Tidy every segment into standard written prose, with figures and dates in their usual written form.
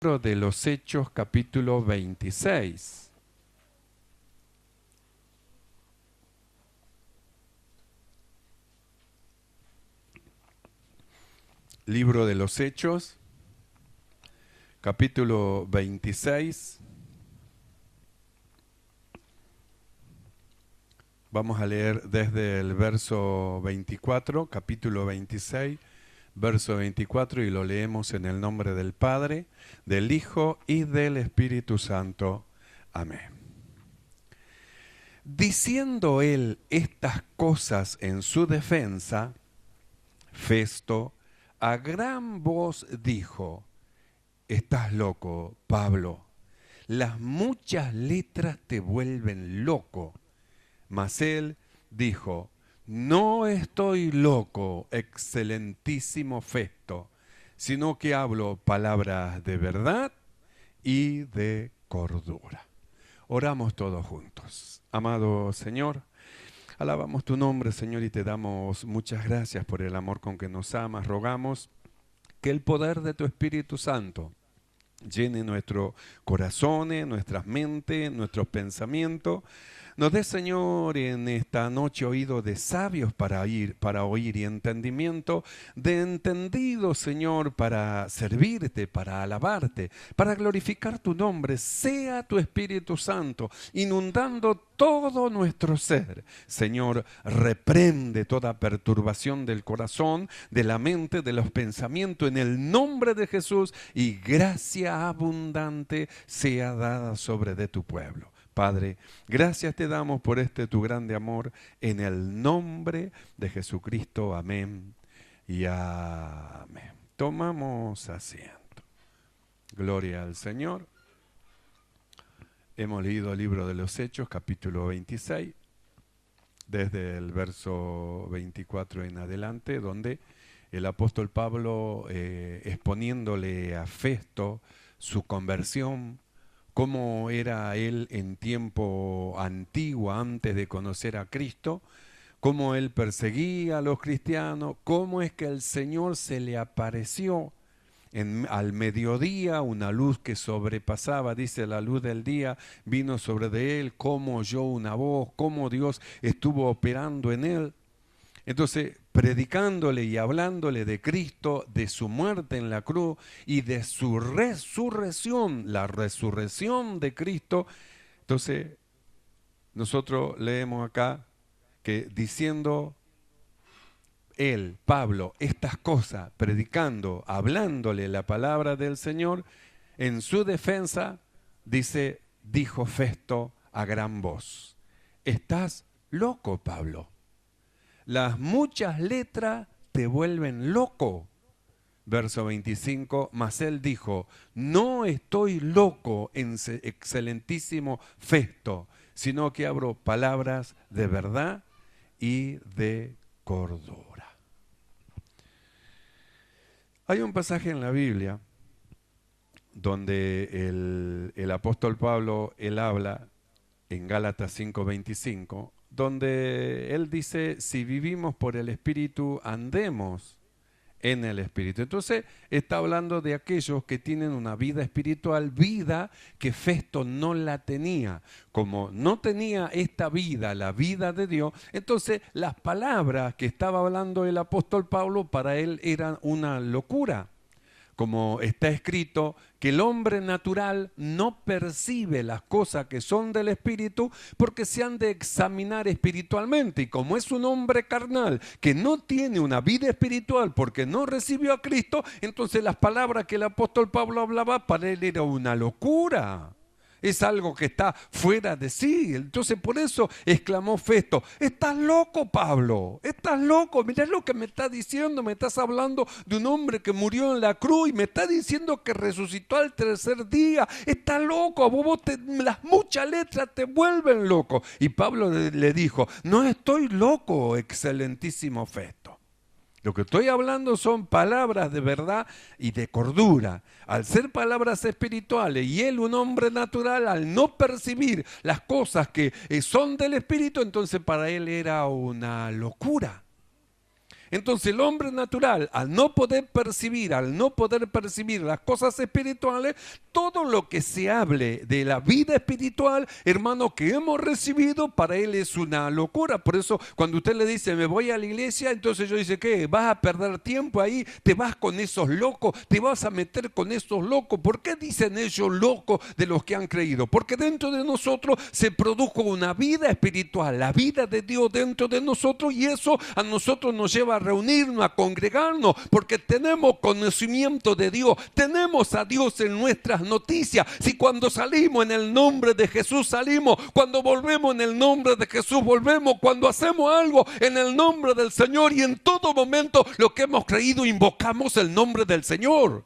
Libro de los Hechos, capítulo 26. Libro de los Hechos, capítulo 26. Vamos a leer desde el verso 24, capítulo 26, verso 24, y lo leemos en el nombre del Padre, del Hijo y del Espíritu Santo. Amén. Diciendo él estas cosas en su defensa, Festo a gran voz dijo: «Estás loco, Pablo, las muchas letras te vuelven loco». Mas él dijo: «No estoy loco, excelentísimo Festo, sino que hablo palabras de verdad y de cordura». Oramos todos juntos. Amado Señor, alabamos tu nombre, Señor, y te damos muchas gracias por el amor con que nos amas. Rogamos que el poder de tu Espíritu Santo llene nuestros corazones, nuestras mentes, nuestros pensamientos. Nos dé, Señor, en esta noche oído de sabios para oír y entendimiento de entendido, Señor, para servirte, para alabarte, para glorificar tu nombre. Sea tu Espíritu Santo inundando todo nuestro ser. Señor, reprende toda perturbación del corazón, de la mente, de los pensamientos, en el nombre de Jesús, y gracia abundante sea dada sobre de tu pueblo. Padre, gracias te damos por este tu grande amor, en el nombre de Jesucristo. Amén y amén. Tomamos asiento. Gloria al Señor. Hemos leído el libro de los Hechos, capítulo 26, desde el verso 24 en adelante, donde el apóstol Pablo, exponiéndole a Festo su conversión, cómo era él en tiempo antiguo, antes de conocer a Cristo, cómo él perseguía a los cristianos, cómo es que el Señor se le apareció al mediodía, una luz que sobrepasaba, dice, la luz del día vino sobre de él, cómo oyó una voz, cómo Dios estuvo operando en él. Entonces, predicándole y hablándole de Cristo, de su muerte en la cruz y de su resurrección, la resurrección de Cristo. Entonces, nosotros leemos acá que diciendo él, Pablo, estas cosas, predicando, hablándole la palabra del Señor, en su defensa, dijo Festo a gran voz: «Estás loco, Pablo. Las muchas letras te vuelven loco». Verso 25, mas él dijo: «No estoy loco, excelentísimo Festo, sino que hablo palabras de verdad y de cordura». Hay un pasaje en la Biblia donde el apóstol Pablo, él habla en Gálatas 5:25, donde él dice: «Si vivimos por el Espíritu, andemos en el Espíritu». Entonces está hablando de aquellos que tienen una vida espiritual, vida que Festo no la tenía. Como no tenía esta vida, la vida de Dios, entonces las palabras que estaba hablando el apóstol Pablo para él eran una locura. Como está escrito, que el hombre natural no percibe las cosas que son del Espíritu, porque se han de examinar espiritualmente. Y como es un hombre carnal que no tiene una vida espiritual porque no recibió a Cristo, entonces las palabras que el apóstol Pablo hablaba para él era una locura. Es algo que está fuera de sí. Entonces por eso exclamó Festo: «Estás loco, Pablo, estás loco. Mirá lo que me estás diciendo. Me estás hablando de un hombre que murió en la cruz y me estás diciendo que resucitó al tercer día. Estás loco, las muchas letras te vuelven loco». Y Pablo le dijo: «No estoy loco, excelentísimo Festo. Lo que estoy hablando son palabras de verdad y de cordura». Al ser palabras espirituales y él, un hombre natural, al no percibir las cosas que son del Espíritu, entonces para él era una locura. Entonces el hombre natural, al no poder percibir las cosas espirituales, todo lo que se hable de la vida espiritual, hermano, que hemos recibido, para él es una locura. Por eso cuando usted le dice, me voy a la iglesia, entonces yo dice, ¿qué? ¿Vas a perder tiempo ahí? ¿Te vas con esos locos? ¿Te vas a meter con esos locos? ¿Por qué dicen ellos locos de los que han creído? Porque dentro de nosotros se produjo una vida espiritual, la vida de Dios dentro de nosotros, y eso a nosotros nos lleva a reunirnos, a congregarnos, porque tenemos conocimiento de Dios, tenemos a Dios en nuestras noticias. Si cuando salimos en el nombre de Jesús salimos, cuando volvemos en el nombre de Jesús volvemos, cuando hacemos algo en el nombre del Señor, y en todo momento lo que hemos creído invocamos el nombre del Señor.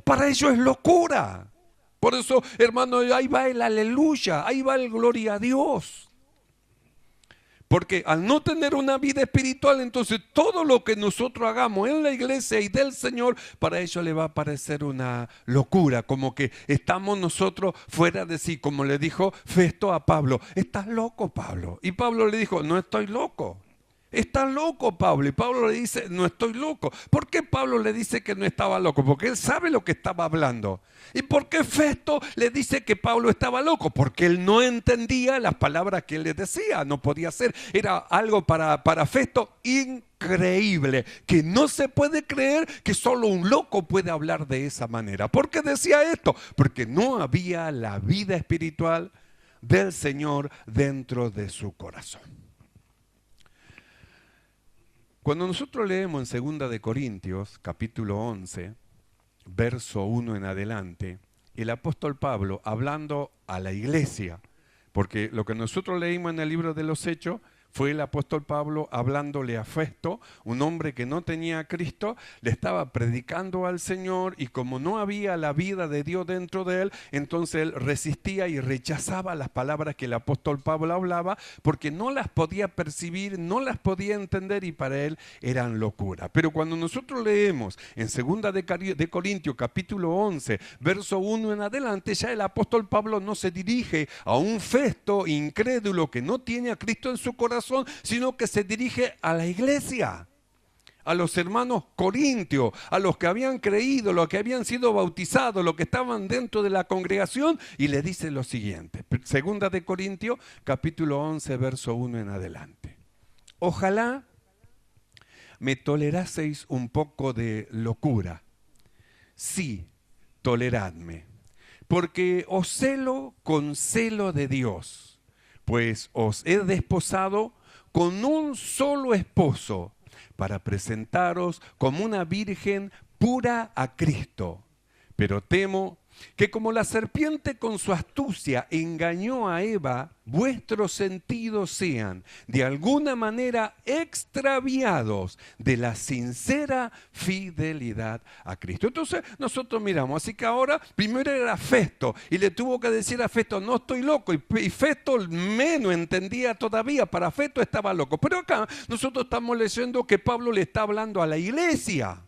Para ello es locura. Por eso, hermano, ahí va el aleluya, ahí va el gloria a Dios. Porque al no tener una vida espiritual, entonces todo lo que nosotros hagamos en la iglesia y del Señor, para ellos le va a parecer una locura, como que estamos nosotros fuera de sí, como le dijo Festo a Pablo, estás loco, Pablo. Y Pablo le dijo, no estoy loco. Estás loco, Pablo. Y Pablo le dice, no estoy loco. ¿Por qué Pablo le dice que no estaba loco? Porque él sabe lo que estaba hablando. ¿Y por qué Festo le dice que Pablo estaba loco? Porque él no entendía las palabras que él le decía. No podía ser. Era algo para Festo increíble, que no se puede creer que solo un loco puede hablar de esa manera. ¿Por qué decía esto? Porque no había la vida espiritual del Señor dentro de su corazón. Cuando nosotros leemos en 2 de Corintios, capítulo 11, verso 1 en adelante, el apóstol Pablo hablando a la iglesia, porque lo que nosotros leímos en el libro de los Hechos fue el apóstol Pablo hablándole a Festo, un hombre que no tenía a Cristo, le estaba predicando al Señor, y como no había la vida de Dios dentro de él, entonces él resistía y rechazaba las palabras que el apóstol Pablo hablaba, porque no las podía percibir, no las podía entender, y para él eran locura. Pero cuando nosotros leemos en 2 de Corintios capítulo 11, verso 1 en adelante, ya el apóstol Pablo no se dirige a un Festo incrédulo que no tiene a Cristo en su corazón, sino que se dirige a la iglesia, a los hermanos corintios, a los que habían creído, los que habían sido bautizados, los que estaban dentro de la congregación, y le dice lo siguiente, 2 de Corintios, capítulo 11, verso 1 en adelante. Ojalá me toleraseis un poco de locura. Sí, toleradme, porque os celo con celo de Dios, pues os he desposado con un solo esposo, para presentaros como una virgen pura a Cristo. Pero temo que como la serpiente con su astucia engañó a Eva, vuestros sentidos sean de alguna manera extraviados de la sincera fidelidad a Cristo. Entonces nosotros miramos, así que ahora primero era Festo, y le tuvo que decir a Festo, no estoy loco, y Festo menos entendía todavía, para Festo estaba loco. Pero acá nosotros estamos leyendo que Pablo le está hablando a la iglesia.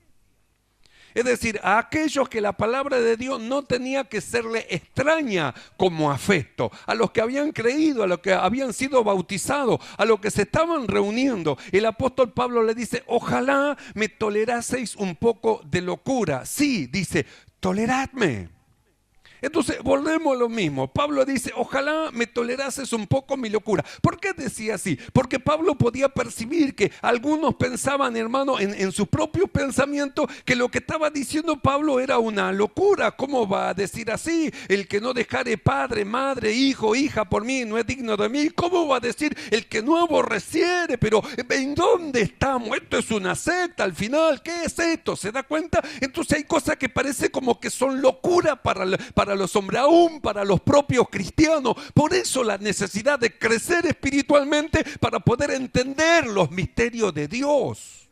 Es decir, a aquellos que la palabra de Dios no tenía que serle extraña como a Festo, a los que habían creído, a los que habían sido bautizados, a los que se estaban reuniendo. El apóstol Pablo le dice, ojalá me toleraseis un poco de locura. Sí, dice, toleradme. Entonces volvemos a lo mismo. Pablo dice, ojalá me tolerases un poco mi locura. ¿Por qué decía así? Porque Pablo podía percibir que algunos pensaban, hermano, en sus propios pensamientos, que lo que estaba diciendo Pablo era una locura. ¿Cómo va a decir así? El que no dejare padre, madre, hijo, hija por mí no es digno de mí. ¿Cómo va a decir el que no aborreciere? Pero ¿en dónde estamos? Esto es una secta al final. ¿Qué es esto? ¿Se da cuenta? Entonces hay cosas que parece como que son locura para los hombres, aún para los propios cristianos. Por eso la necesidad de crecer espiritualmente para poder entender los misterios de Dios.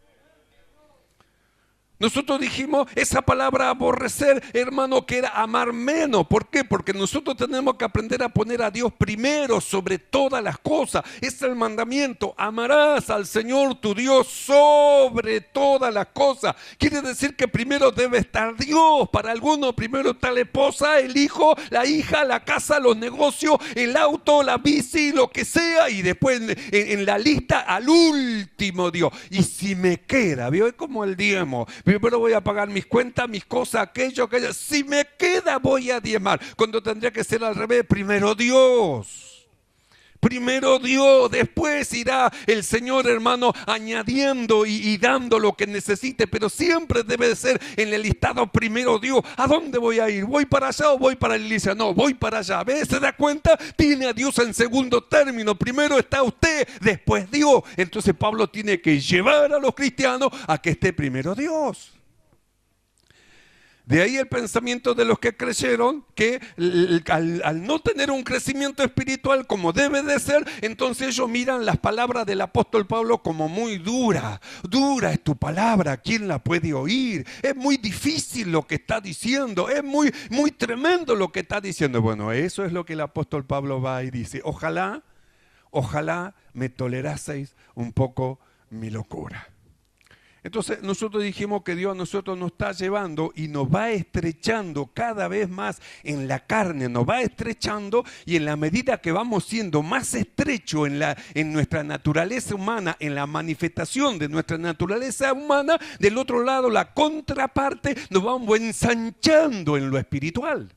Nosotros dijimos esa palabra aborrecer, hermano, que era amar menos. ¿Por qué? Porque nosotros tenemos que aprender a poner a Dios primero sobre todas las cosas. Es el mandamiento. Amarás al Señor tu Dios sobre todas las cosas. Quiere decir que primero debe estar Dios. Para algunos primero está la esposa, el hijo, la hija, la casa, los negocios, el auto, la bici, lo que sea. Y después en la lista al último Dios. Y si me queda, ¿vio? Es como el diezmo. Primero voy a pagar mis cuentas, mis cosas, aquello. Si me queda, voy a diezmar. Cuando tendría que ser al revés, primero Dios. Primero Dios, después irá el Señor, hermano, añadiendo y dando lo que necesite, pero siempre debe de ser en el listado primero Dios. ¿A dónde voy a ir? ¿Voy para allá o voy para la iglesia? No, voy para allá. ¿Ves? ¿Se da cuenta? Tiene a Dios en segundo término. Primero está usted, después Dios. Entonces Pablo tiene que llevar a los cristianos a que esté primero Dios. De ahí el pensamiento de los que creyeron que al no tener un crecimiento espiritual como debe de ser, entonces ellos miran las palabras del apóstol Pablo como muy dura. Dura es tu palabra, ¿quién la puede oír? Es muy difícil lo que está diciendo, es muy tremendo lo que está diciendo. Bueno, eso es lo que el apóstol Pablo va y dice. Ojalá me toleraseis un poco mi locura. Entonces nosotros dijimos que Dios a nosotros nos está llevando y nos va estrechando cada vez más en la carne, nos va estrechando, y en la medida que vamos siendo más estrechos en nuestra naturaleza humana, en la manifestación de nuestra naturaleza humana, del otro lado, la contraparte, nos vamos ensanchando en lo espiritual.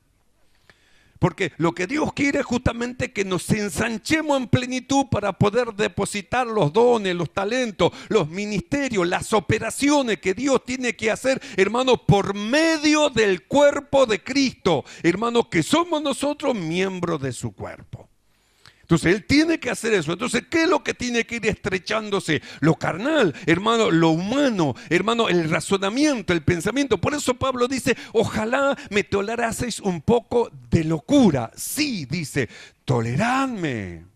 Porque lo que Dios quiere es justamente que nos ensanchemos en plenitud para poder depositar los dones, los talentos, los ministerios, las operaciones que Dios tiene que hacer, hermanos, por medio del cuerpo de Cristo. Hermanos, que somos nosotros miembros de su cuerpo. Entonces Él tiene que hacer eso. Entonces, ¿qué es lo que tiene que ir estrechándose? Lo carnal, hermano, lo humano, hermano, el razonamiento, el pensamiento. Por eso Pablo dice, ojalá me toleraseis un poco de locura. Sí, dice, toleradme.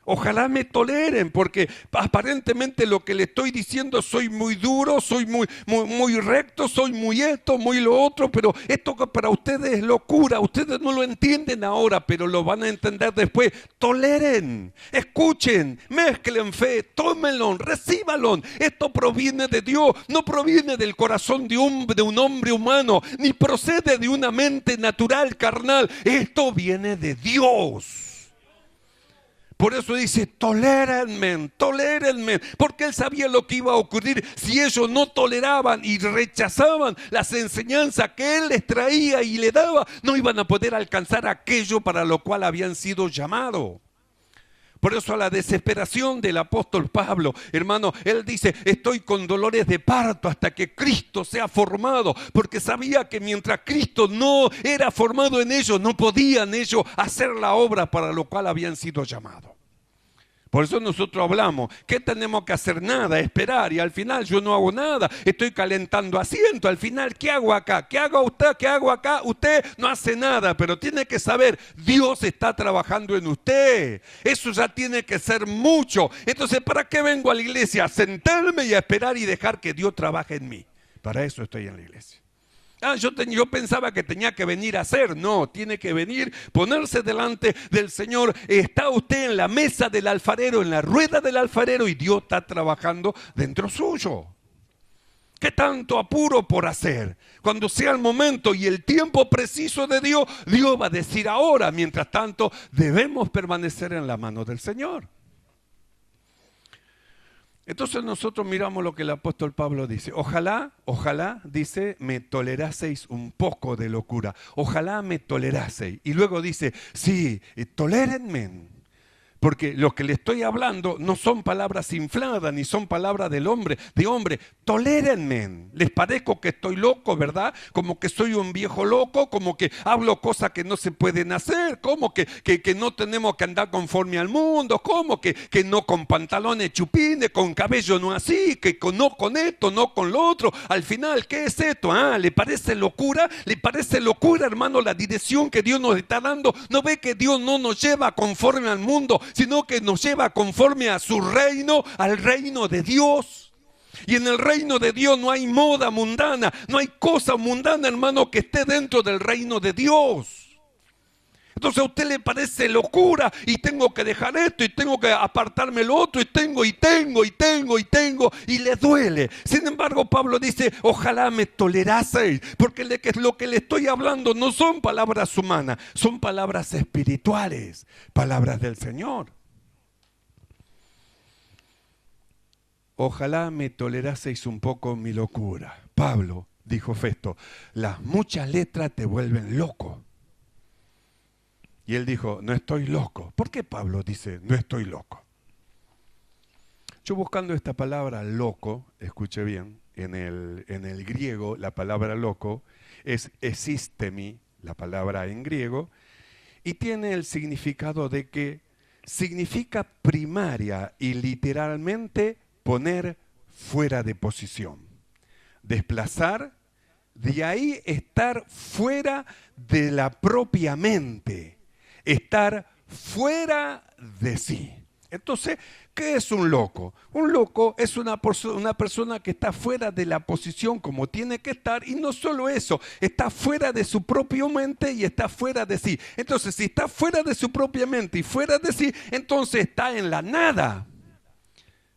Ojalá me toleren, porque aparentemente lo que le estoy diciendo, soy muy duro, soy muy recto, soy muy esto, muy lo otro, pero esto que para ustedes es locura, ustedes no lo entienden ahora, pero lo van a entender después. Toleren, escuchen, mezclen fe, tómenlo, recíbanlo. Esto proviene de Dios, no proviene del corazón de un hombre humano, ni procede de una mente natural, carnal. Esto viene de Dios. Por eso dice, tolérenme, porque Él sabía lo que iba a ocurrir si ellos no toleraban y rechazaban las enseñanzas que Él les traía y le daba. No iban a poder alcanzar aquello para lo cual habían sido llamados. Por eso a la desesperación del apóstol Pablo, hermano, él dice, estoy con dolores de parto hasta que Cristo sea formado, porque sabía que mientras Cristo no era formado en ellos, no podían ellos hacer la obra para lo cual habían sido llamados. Por eso nosotros hablamos, ¿qué tenemos que hacer? Nada, esperar, y al final yo no hago nada, estoy calentando asiento, al final, ¿qué hago acá? ¿Qué hago usted? ¿Qué hago acá? Usted no hace nada, pero tiene que saber, Dios está trabajando en usted, eso ya tiene que ser mucho. Entonces, ¿para qué vengo a la iglesia? A sentarme y a esperar y dejar que Dios trabaje en mí. Para eso estoy en la iglesia. Yo pensaba que tenía que venir a hacer. No, tiene que venir, ponerse delante del Señor. Está usted en la mesa del alfarero, en la rueda del alfarero, y Dios está trabajando dentro suyo. ¿Qué tanto apuro por hacer? Cuando sea el momento y el tiempo preciso de Dios, Dios va a decir ahora. Mientras tanto, debemos permanecer en la mano del Señor. Entonces nosotros miramos lo que el apóstol Pablo dice. Ojalá, dice, me toleraseis un poco de locura. Ojalá me toleraseis. Y luego dice, sí, tolérenme. Porque lo que le estoy hablando no son palabras infladas, ni son palabras de hombre. Tolérenme. Les parezco que estoy loco, ¿verdad? Como que soy un viejo loco, como que hablo cosas que no se pueden hacer, como que no tenemos que andar conforme al mundo, como que no con pantalones chupines, con cabello no así, que no con esto, no con lo otro. Al final, ¿qué es esto? ¿Le parece locura? ¿Le parece locura, hermano, la dirección que Dios nos está dando? ¿No ve que Dios no nos lleva conforme al mundo, sino que nos lleva conforme a su reino, al reino de Dios? Y en el reino de Dios no hay moda mundana, no hay cosa mundana, hermano, que esté dentro del reino de Dios. Entonces a usted le parece locura y tengo que dejar esto y tengo que apartarme lo otro y tengo y le duele. Sin embargo, Pablo dice, ojalá me toleraseis, porque lo que le estoy hablando no son palabras humanas, son palabras espirituales, palabras del Señor. Ojalá me toleraseis un poco mi locura. Pablo, dijo Festo, las muchas letras te vuelven loco. Y él dijo, no estoy loco. ¿Por qué Pablo dice, no estoy loco? Yo buscando esta palabra loco, escuche bien, en el griego la palabra loco es esistemi, la palabra en griego, y tiene el significado de que significa primaria y literalmente poner fuera de posición, desplazar, de ahí estar fuera de la propia mente. Estar fuera de sí. Entonces, ¿qué es un loco? Un loco es una persona que está fuera de la posición como tiene que estar, y no solo eso, está fuera de su propia mente y está fuera de sí. Entonces, si está fuera de su propia mente y fuera de sí, entonces está en la nada.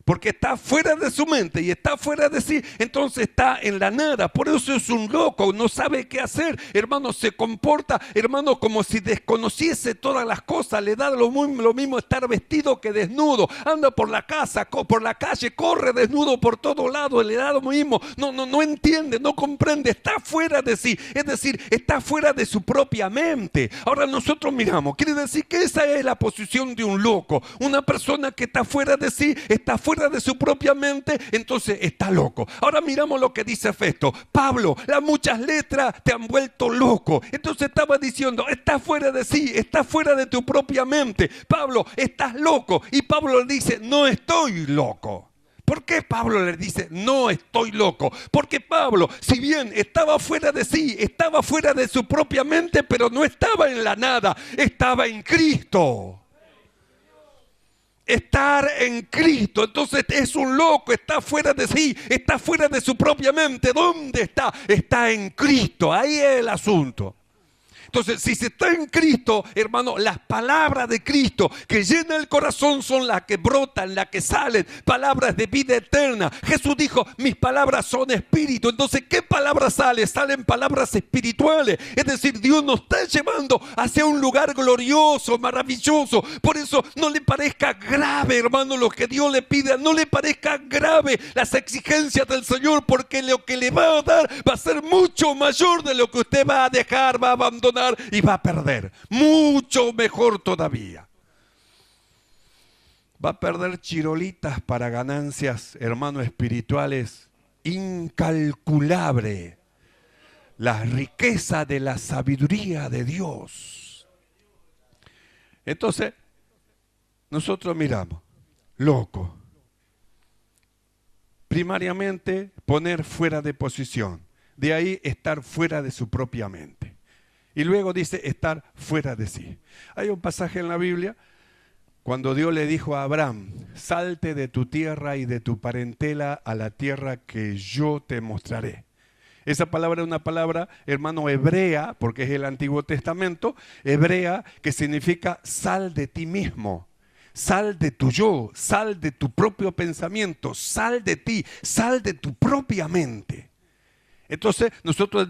Porque está fuera de su mente y está fuera de sí, entonces está en la nada. Por eso es un loco, no sabe qué hacer. Hermano, se comporta, hermano, como si desconociese todas las cosas. Le da lo mismo estar vestido que desnudo. Anda por la calle, corre desnudo por todo lado. Le da lo mismo. No entiende, no comprende. Está fuera de sí. Es decir, está fuera de su propia mente. Ahora nosotros miramos. Quiere decir que esa es la posición de un loco. Una persona que está fuera de sí, está fuera de su propia mente, entonces está loco. Ahora miramos lo que dice Festo. Pablo, las muchas letras te han vuelto loco. Entonces estaba diciendo, estás fuera de sí, estás fuera de tu propia mente. Pablo, estás loco. Y Pablo le dice, no estoy loco. ¿Por qué Pablo le dice, no estoy loco? Porque Pablo, si bien estaba fuera de sí, estaba fuera de su propia mente, pero no estaba en la nada, estaba en Cristo. Estar en Cristo, entonces es un loco, está fuera de sí, está fuera de su propia mente. ¿Dónde está? Está en Cristo, ahí es el asunto. Entonces, si se está en Cristo, hermano, las palabras de Cristo que llenan el corazón son las que brotan, las que salen, palabras de vida eterna. Jesús dijo, mis palabras son espíritu. Entonces, ¿qué palabras salen? Salen palabras espirituales. Es decir, Dios nos está llevando hacia un lugar glorioso, maravilloso. Por eso no le parezca grave, hermano, lo que Dios le pide. No le parezca grave las exigencias del Señor, porque lo que le va a dar va a ser mucho mayor de lo que usted va a dejar, va a abandonar y va a perder. Mucho mejor todavía. Va a perder chirolitas para ganancias, hermanos, espirituales incalculable. La riqueza de la sabiduría de Dios. Entonces, nosotros miramos, loco. Primariamente, poner fuera de posición. De ahí estar fuera de su propia mente. Y luego dice estar fuera de sí. Hay un pasaje en la Biblia cuando Dios le dijo a Abraham, salte de tu tierra y de tu parentela a la tierra que yo te mostraré. Esa palabra es una palabra, hermano, hebrea, porque es el Antiguo Testamento, hebrea, que significa sal de ti mismo. Sal de tu yo, sal de tu propio pensamiento, sal de ti, sal de tu propia mente. Entonces nosotros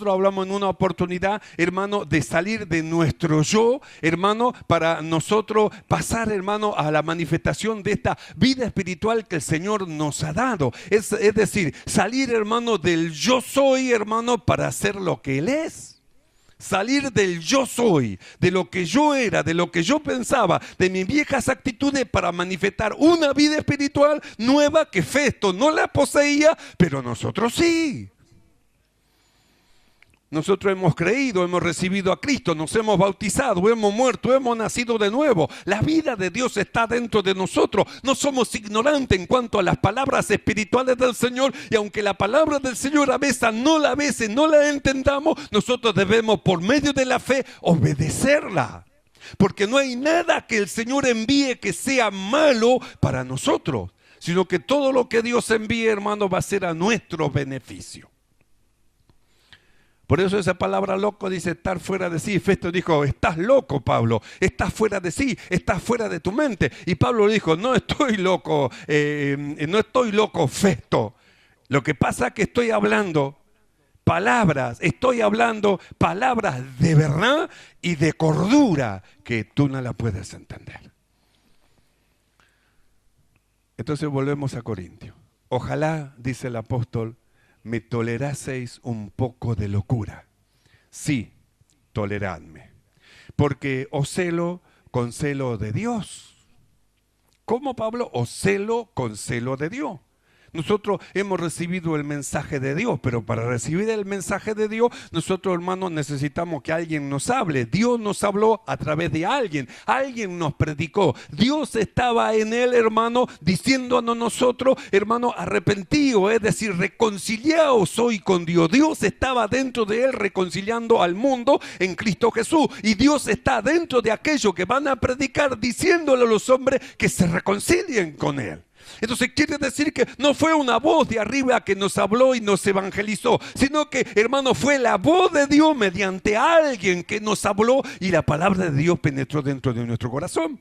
hablamos en una oportunidad, hermano, de salir de nuestro yo, hermano, para nosotros pasar, hermano, a la manifestación de esta vida espiritual que el Señor nos ha dado. Es decir, salir, hermano, del yo soy, hermano, para ser lo que Él es. Salir del yo soy, de lo que yo era, de lo que yo pensaba, de mis viejas actitudes, para manifestar una vida espiritual nueva que Festo no la poseía, pero nosotros sí. Nosotros hemos creído, hemos recibido a Cristo, nos hemos bautizado, hemos muerto, hemos nacido de nuevo. La vida de Dios está dentro de nosotros. No somos ignorantes en cuanto a las palabras espirituales del Señor. Y aunque la palabra del Señor a veces no la entendamos, nosotros debemos, por medio de la fe, obedecerla. Porque no hay nada que el Señor envíe que sea malo para nosotros. sino que todo lo que Dios envíe, hermano, va a ser a nuestro beneficio. Por eso esa palabra loco dice estar fuera de sí. Festo dijo, estás loco, Pablo, estás fuera de sí, estás fuera de tu mente. Y Pablo dijo, no estoy loco, Festo. Lo que pasa es que estoy hablando palabras de verdad y de cordura que tú no la puedes entender. Entonces volvemos a Corintios. Ojalá, dice el apóstol, me toleraseis un poco de locura. Sí, toleradme. Porque os celo con celo de Dios. ¿Cómo, Pablo? Os celo con celo de Dios. Nosotros hemos recibido el mensaje de Dios, pero para recibir el mensaje de Dios, nosotros, hermanos, necesitamos que alguien nos hable. Dios nos habló a través de alguien. Alguien nos predicó. Dios estaba en él, hermano, diciéndonos nosotros, hermano, arrepentidos, es decir, reconciliados hoy con Dios. Dios estaba dentro de él reconciliando al mundo en Cristo Jesús. Y Dios está dentro de aquellos que van a predicar diciéndole a los hombres que se reconcilien con él. Entonces quiere decir que no fue una voz de arriba que nos habló y nos evangelizó, sino que, hermano, fue la voz de Dios mediante alguien que nos habló y la palabra de Dios penetró dentro de nuestro corazón.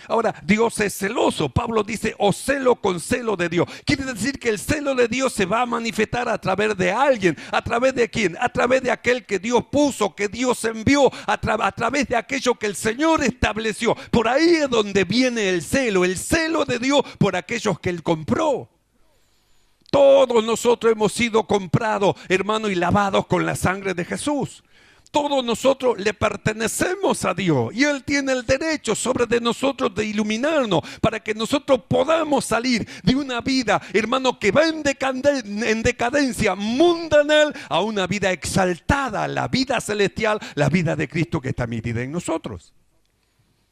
Ahora, Dios es celoso. Pablo dice, os celo con celo de Dios. Quiere decir que el celo de Dios se va a manifestar a través de alguien. ¿A través de quién? A través de aquel que Dios puso, que Dios envió, a través de aquello que el Señor estableció. Por ahí es donde viene el celo de Dios por aquellos que Él compró. Todos nosotros hemos sido comprados, hermano, y lavados con la sangre de Jesús. Todos nosotros le pertenecemos a Dios y Él tiene el derecho sobre de nosotros de iluminarnos para que nosotros podamos salir de una vida, hermano, que va en decadencia mundanal a una vida exaltada, la vida celestial, la vida de Cristo que está metida en nosotros.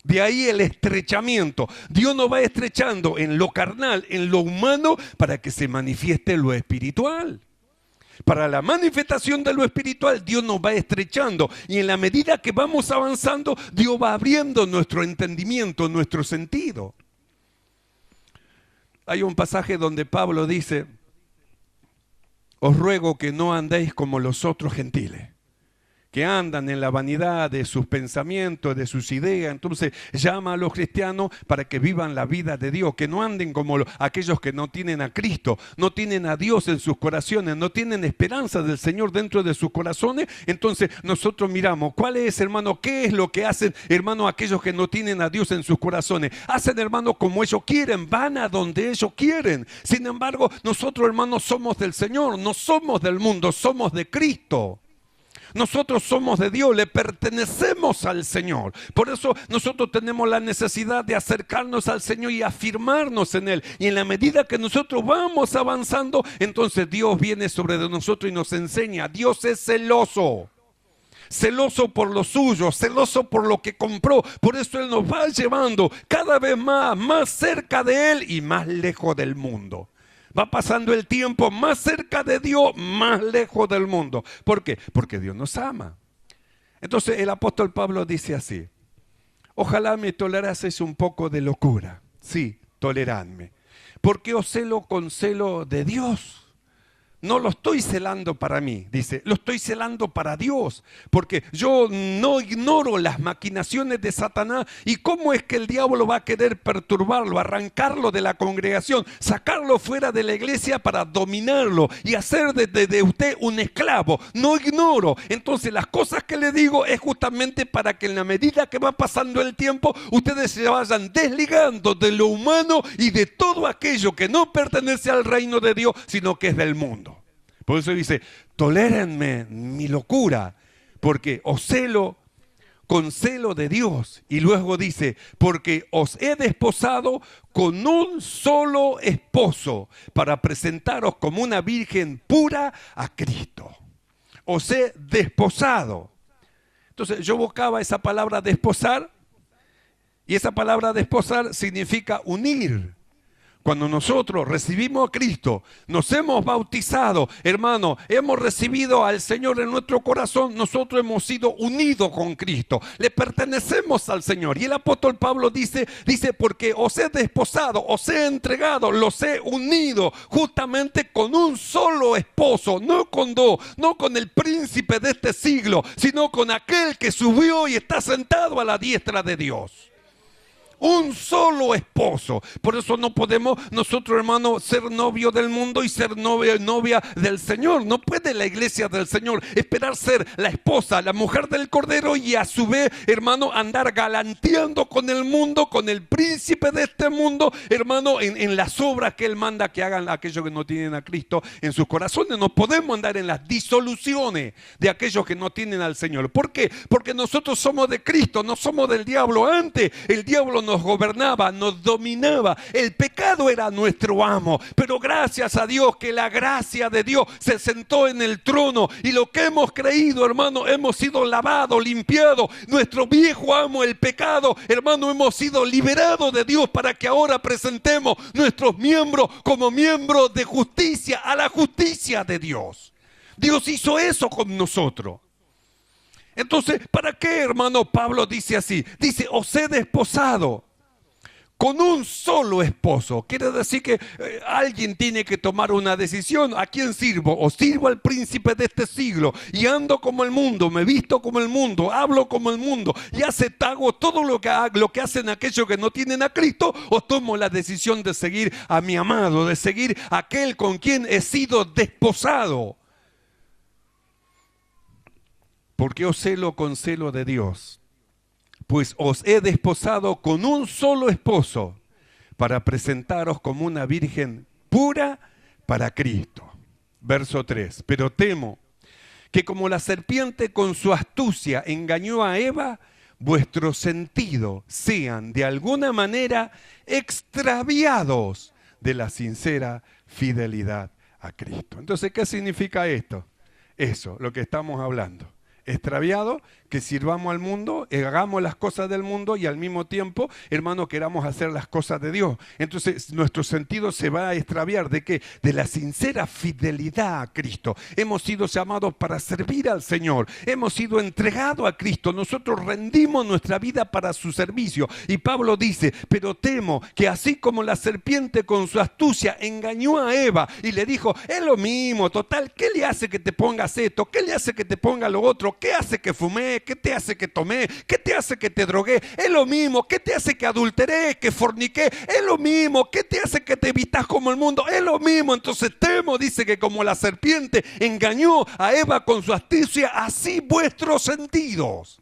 De ahí el estrechamiento. Dios nos va estrechando en lo carnal, en lo humano, para que se manifieste lo espiritual. Para la manifestación de lo espiritual, Dios nos va estrechando y en la medida que vamos avanzando, Dios va abriendo nuestro entendimiento, nuestro sentido. Hay un pasaje donde Pablo dice, os ruego que no andéis como los otros gentiles, que andan en la vanidad de sus pensamientos, de sus ideas. Entonces llama a los cristianos para que vivan la vida de Dios, que no anden como aquellos que no tienen a Cristo, no tienen a Dios en sus corazones, no tienen esperanza del Señor dentro de sus corazones. Entonces nosotros miramos, ¿cuál es, hermano? ¿Qué es lo que hacen, hermano, aquellos que no tienen a Dios en sus corazones? Hacen, hermano, como ellos quieren, van a donde ellos quieren. Sin embargo, nosotros, hermanos, somos del Señor, no somos del mundo, somos de Cristo. Nosotros somos de Dios, le pertenecemos al Señor. Por eso nosotros tenemos la necesidad de acercarnos al Señor y afirmarnos en Él. Y en la medida que nosotros vamos avanzando, entonces Dios viene sobre de nosotros y nos enseña. Dios es celoso. Celoso por lo suyo, celoso por lo que compró. Por eso Él nos va llevando cada vez más cerca de Él y más lejos del mundo. Va pasando el tiempo más cerca de Dios, más lejos del mundo. ¿Por qué? Porque Dios nos ama. Entonces el apóstol Pablo dice así, ojalá me toleraseis un poco de locura. Sí, toleradme. Porque os celo con celo de Dios. No lo estoy celando para mí, dice, lo estoy celando para Dios, porque yo no ignoro las maquinaciones de Satanás y cómo es que el diablo va a querer perturbarlo, arrancarlo de la congregación, sacarlo fuera de la iglesia para dominarlo y hacer de usted un esclavo. No ignoro. Entonces las cosas que le digo es justamente para que en la medida que va pasando el tiempo, ustedes se vayan desligando de lo humano y de todo aquello que no pertenece al reino de Dios, sino que es del mundo. Por eso dice, tolérenme mi locura, porque os celo con celo de Dios. Y luego dice, porque os he desposado con un solo esposo, para presentaros como una virgen pura a Cristo. Os he desposado. Entonces yo buscaba esa palabra desposar, y esa palabra desposar significa unir. Cuando nosotros recibimos a Cristo, nos hemos bautizado, hermano, hemos recibido al Señor en nuestro corazón, nosotros hemos sido unidos con Cristo, le pertenecemos al Señor. Y el apóstol Pablo dice, porque os he desposado, os he entregado, los he unido justamente con un solo esposo, no con dos, no con el príncipe de este siglo, sino con aquel que subió y está sentado a la diestra de Dios. Un solo esposo. Por eso no podemos nosotros, hermanos, ser novio del mundo y ser novia del Señor. No puede la iglesia del Señor esperar ser la esposa, la mujer del Cordero, y a su vez, hermano, andar galanteando con el mundo, con el príncipe de este mundo, hermano, en las obras que Él manda que hagan aquellos que no tienen a Cristo en sus corazones. No podemos andar en las disoluciones de aquellos que no tienen al Señor. ¿Por qué? Porque nosotros somos de Cristo, no somos del diablo. Antes el diablo nos gobernaba, nos dominaba, el pecado era nuestro amo, pero gracias a Dios que la gracia de Dios se sentó en el trono, y lo que hemos creído, hermano, hemos sido lavados, limpiados. Nuestro viejo amo, el pecado, hermano, hemos sido liberados de Dios para que ahora presentemos nuestros miembros como miembros de justicia a la justicia de Dios. Dios hizo eso con nosotros. Entonces, ¿para qué, hermano? Pablo dice así, dice, os he desposado con un solo esposo. Quiere decir que alguien tiene que tomar una decisión. ¿A quién sirvo? ¿O sirvo al príncipe de este siglo y ando como el mundo, me visto como el mundo, hablo como el mundo y hago todo lo que hacen aquellos que no tienen a Cristo? ¿O tomo la decisión de seguir a mi amado, de seguir a aquel con quien he sido desposado? Porque os celo con celo de Dios, pues os he desposado con un solo esposo, para presentaros como una virgen pura para Cristo. Verso 3. Pero temo que como la serpiente con su astucia engañó a Eva, vuestros sentidos sean de alguna manera extraviados de la sincera fidelidad a Cristo. Entonces, ¿qué significa esto? Eso, lo que estamos hablando. Extraviado, que sirvamos al mundo, hagamos las cosas del mundo y al mismo tiempo, hermano, queramos hacer las cosas de Dios. Entonces nuestro sentido se va a extraviar. ¿De qué? De la sincera fidelidad a Cristo. Hemos sido llamados para servir al Señor, hemos sido entregados a Cristo, nosotros rendimos nuestra vida para su servicio. Y Pablo dice, pero temo que así como la serpiente con su astucia engañó a Eva y le dijo, es lo mismo, total, ¿qué le hace que te pongas esto? ¿Qué le hace que te ponga lo otro? ¿Qué hace que fumé? ¿Qué te hace que tomé? ¿Qué te hace que te drogué? Es lo mismo. ¿Qué te hace que adulteré, que forniqué? Es lo mismo. ¿Qué te hace que te vistas como el mundo? Es lo mismo. Entonces temo, dice, que como la serpiente engañó a Eva con su astucia, así vuestros sentidos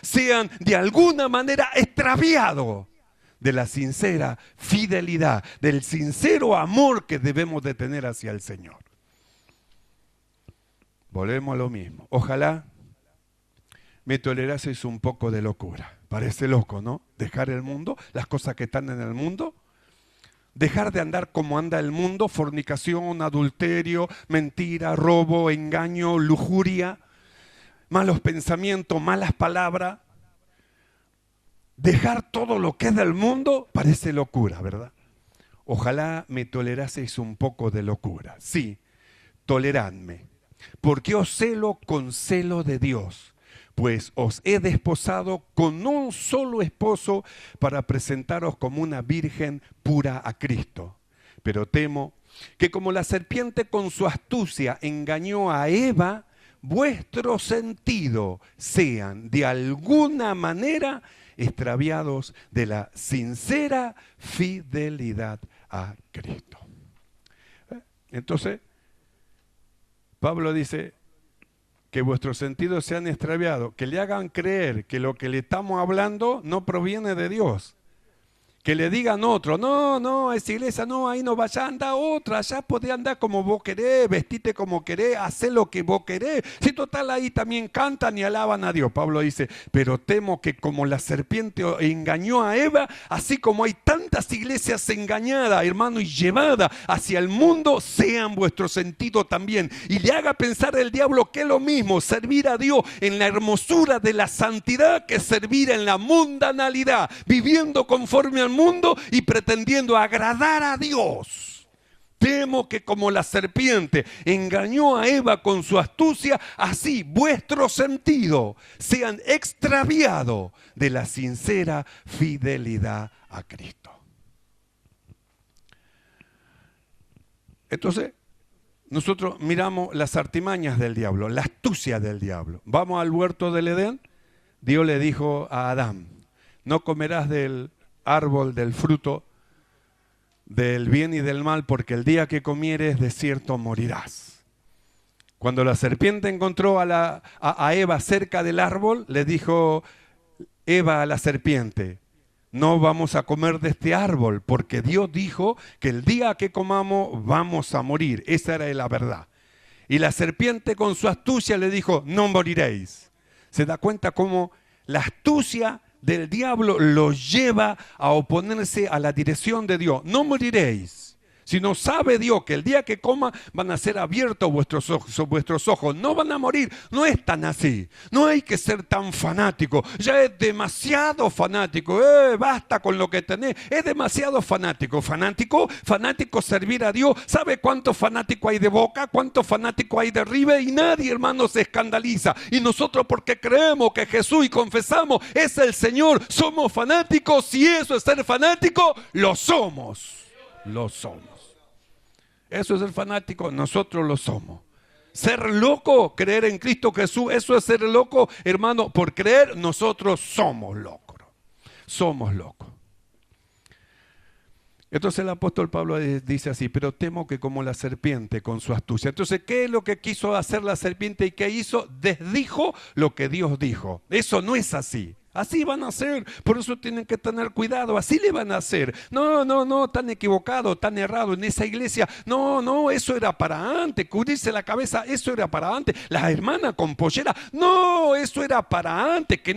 sean de alguna manera extraviados de la sincera fidelidad, del sincero amor que debemos de tener hacia el Señor. Volvemos a lo mismo. Ojalá me toleraseis un poco de locura. Parece loco, ¿no? Dejar el mundo, las cosas que están en el mundo. Dejar de andar como anda el mundo: fornicación, adulterio, mentira, robo, engaño, lujuria, malos pensamientos, malas palabras. Dejar todo lo que es del mundo parece locura, ¿verdad? Ojalá me toleraseis un poco de locura. Sí, toleradme. Porque os celo con celo de Dios, pues os he desposado con un solo esposo, para presentaros como una virgen pura a Cristo. Pero temo que como la serpiente con su astucia engañó a Eva, vuestros sentidos sean de alguna manera extraviados de la sincera fidelidad a Cristo. Entonces, Pablo dice que vuestros sentidos sean extraviados, que le hagan creer que lo que le estamos hablando no proviene de Dios, Que le digan otro, no, no, esa iglesia no, ahí no vaya, anda a otra, allá podés andar como vos querés, vestite como querés, hacé lo que vos querés. Si total ahí también cantan y alaban a Dios. Pablo dice, pero temo que como la serpiente engañó a Eva, así como hay tantas iglesias engañadas, hermano, y llevadas hacia el mundo, sean vuestro sentido también. Y le haga pensar el diablo que es lo mismo, servir a Dios en la hermosura de la santidad que servir en la mundanalidad, viviendo conforme al mundo y pretendiendo agradar a Dios. Temo que como la serpiente engañó a Eva con su astucia, así vuestro sentido sean extraviados de la sincera fidelidad a Cristo. Entonces, nosotros miramos las artimañas del diablo, la astucia del diablo. Vamos al huerto del Edén. Dios le dijo a Adán, no comerás del árbol del fruto del bien y del mal, porque el día que comieres de cierto morirás. Cuando la serpiente encontró a Eva cerca del árbol, le dijo Eva a la serpiente, no vamos a comer de este árbol, porque Dios dijo que el día que comamos vamos a morir. Esa era la verdad. Y la serpiente con su astucia le dijo, no moriréis. ¿Se da cuenta cómo la astucia del diablo lo lleva a oponerse a la dirección de Dios? No moriréis. Si no sabe Dios que el día que coma van a ser abiertos vuestros ojos, no van a morir. No es tan así. No hay que ser tan fanático. Ya es demasiado fanático. Basta con lo que tenés. Es demasiado fanático. Fanático servir a Dios. ¿Sabe cuántos fanáticos hay de Boca? ¿Cuántos fanáticos hay de River? Y nadie, hermano, se escandaliza. Y nosotros, porque creemos que Jesús y confesamos es el Señor, somos fanáticos. Si eso es ser fanático, lo somos. Lo somos. Eso es ser fanático, nosotros lo somos. Ser loco, creer en Cristo Jesús, eso es ser loco, hermano. Por creer, nosotros somos locos. Somos locos. Entonces el apóstol Pablo dice así, pero temo que como la serpiente con su astucia. Entonces, ¿qué es lo que quiso hacer la serpiente y qué hizo? Desdijo lo que Dios dijo. Eso no es así. Así van a hacer, por eso tienen que tener cuidado, así le van a hacer. No, tan equivocado, tan errado en esa iglesia. No, eso era para antes, cubrirse la cabeza, eso era para antes. Las hermanas con pollera, no, eso era para antes, que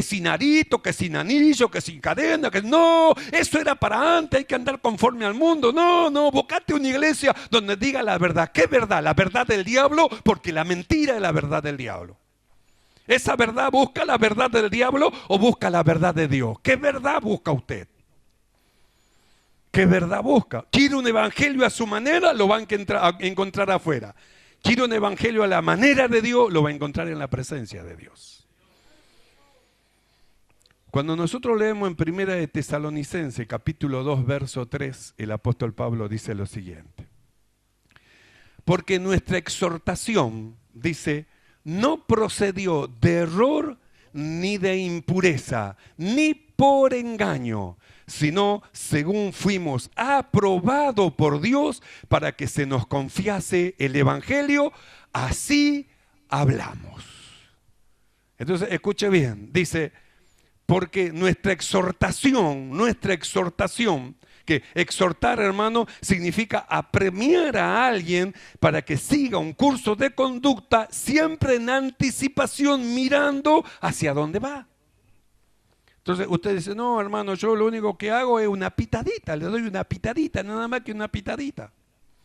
sin arito, que sin anillo, que sin cadena, que no, eso era para antes, hay que andar conforme al mundo. No, buscate una iglesia donde diga la verdad. ¿Qué verdad? La verdad del diablo, porque la mentira es la verdad del diablo. ¿Esa verdad busca la verdad del diablo o busca la verdad de Dios? ¿Qué verdad busca usted? ¿Qué verdad busca? ¿Quiere un evangelio a su manera? Lo va a encontrar afuera. ¿Quiere un evangelio a la manera de Dios? Lo va a encontrar en la presencia de Dios. Cuando nosotros leemos en Primera de Tesalonicenses, capítulo 2, verso 3, el apóstol Pablo dice lo siguiente. Porque nuestra exhortación, dice, no procedió de error ni de impureza, ni por engaño, sino según fuimos aprobados por Dios para que se nos confiase el evangelio, así hablamos. Entonces, escuche bien, dice, porque nuestra exhortación, que exhortar, hermano, significa apremiar a alguien para que siga un curso de conducta siempre en anticipación, mirando hacia dónde va. Entonces usted dice, no, hermano, yo lo único que hago es una pitadita, le doy una pitadita, nada más que una pitadita.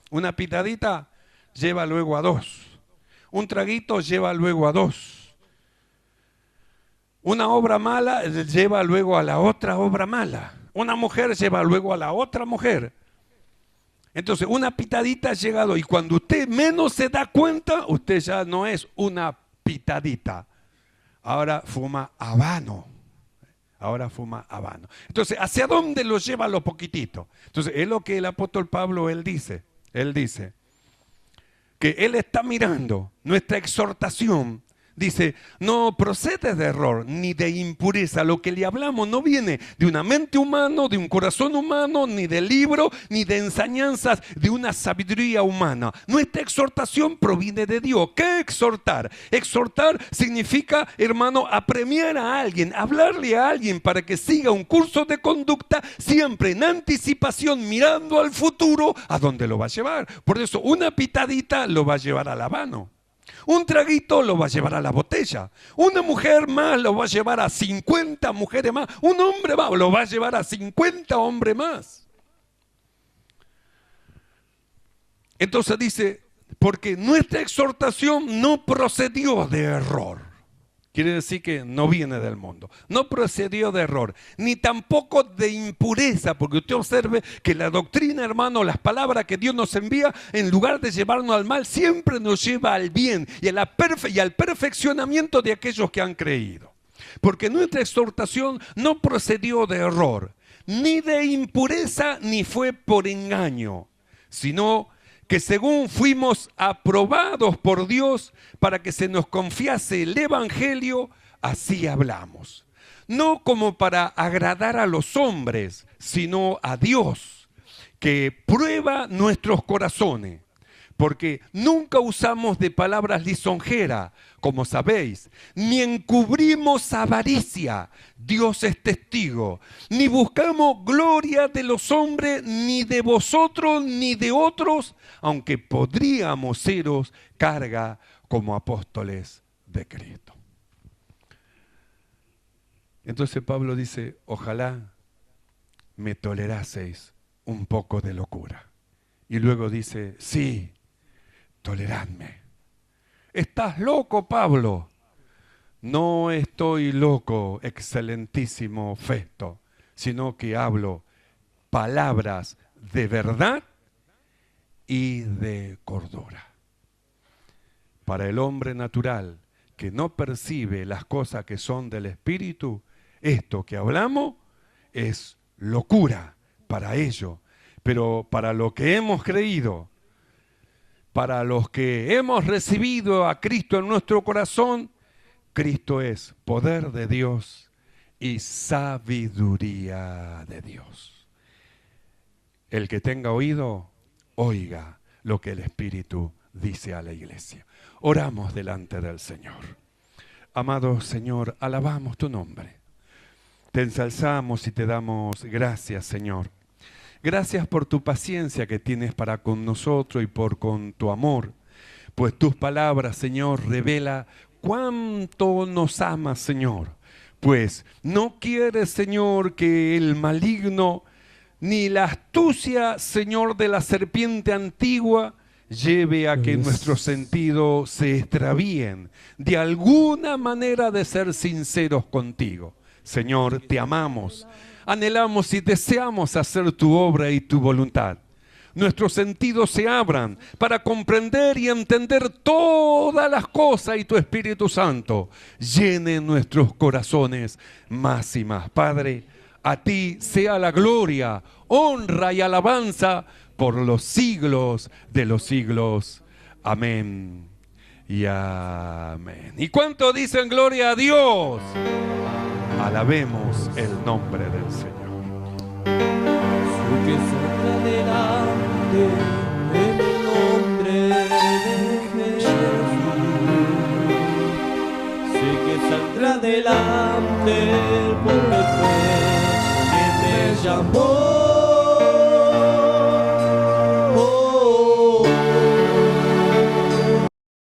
Una pitadita lleva luego a dos. Un traguito lleva luego a dos. Una obra mala lleva luego a la otra obra mala. Una mujer lleva luego a la otra mujer. Entonces, una pitadita ha llegado y cuando usted menos se da cuenta, usted ya no es una pitadita. Ahora fuma habano. Entonces, ¿hacia dónde lo lleva lo poquitito? Entonces, es lo que el apóstol Pablo, él dice que él está mirando nuestra exhortación Dice, no procede de error ni de impureza. Lo que le hablamos no viene de una mente humana, de un corazón humano, ni de libro, ni de enseñanzas de una sabiduría humana. Nuestra exhortación proviene de Dios. ¿Qué exhortar? Exhortar significa, hermano, apremiar a alguien, hablarle a alguien para que siga un curso de conducta siempre en anticipación, mirando al futuro, a dónde lo va a llevar. Por eso una pitadita lo va a llevar a la mano. Un traguito lo va a llevar a la botella. Una mujer más lo va a llevar a 50 mujeres más. Un hombre más lo va a llevar a 50 hombres más. Entonces dice, porque nuestra exhortación no procedió de error. Quiere decir que no viene del mundo. No procedió de error, ni tampoco de impureza, porque usted observe que la doctrina, hermano, las palabras que Dios nos envía, en lugar de llevarnos al mal, siempre nos lleva al bien y al perfeccionamiento de aquellos que han creído. Porque nuestra exhortación no procedió de error, ni de impureza, ni fue por engaño, sino que según fuimos aprobados por Dios para que se nos confiase el Evangelio, así hablamos. No como para agradar a los hombres, sino a Dios, que prueba nuestros corazones. Porque nunca usamos de palabras lisonjeras, como sabéis, ni encubrimos avaricia, Dios es testigo, ni buscamos gloria de los hombres, ni de vosotros, ni de otros, aunque podríamos seros carga como apóstoles de Cristo. Entonces Pablo dice, ojalá me toleraseis un poco de locura. Y luego dice, sí, toleradme. ¿Estás loco, Pablo? No estoy loco, excelentísimo Festo, sino que hablo palabras de verdad y de cordura. Para el hombre natural que no percibe las cosas que son del Espíritu, esto que hablamos es locura para ello. Pero para lo que hemos creído, para los que hemos recibido a Cristo en nuestro corazón, Cristo es poder de Dios y sabiduría de Dios. El que tenga oído, oiga lo que el Espíritu dice a la iglesia. Oramos delante del Señor. Amado Señor, alabamos tu nombre. Te ensalzamos y te damos gracias, Señor. Gracias por tu paciencia que tienes para con nosotros y con tu amor. Pues tus palabras, Señor, revela cuánto nos amas, Señor. Pues no quieres, Señor, que el maligno ni la astucia, Señor, de la serpiente antigua lleve a que nuestros sentidos se extravíen de alguna manera de ser sinceros contigo. Señor, te amamos. Anhelamos y deseamos hacer tu obra y tu voluntad. Nuestros sentidos se abran para comprender y entender todas las cosas y tu Espíritu Santo llene nuestros corazones más y más. Padre, a ti sea la gloria, honra y alabanza por los siglos de los siglos. Amén y amén. ¿Y cuánto dicen gloria a Dios? Alabemos el nombre del Señor. Que salga adelante en el nombre de Jesús. Sé que saldrá adelante por el fe que me llamó.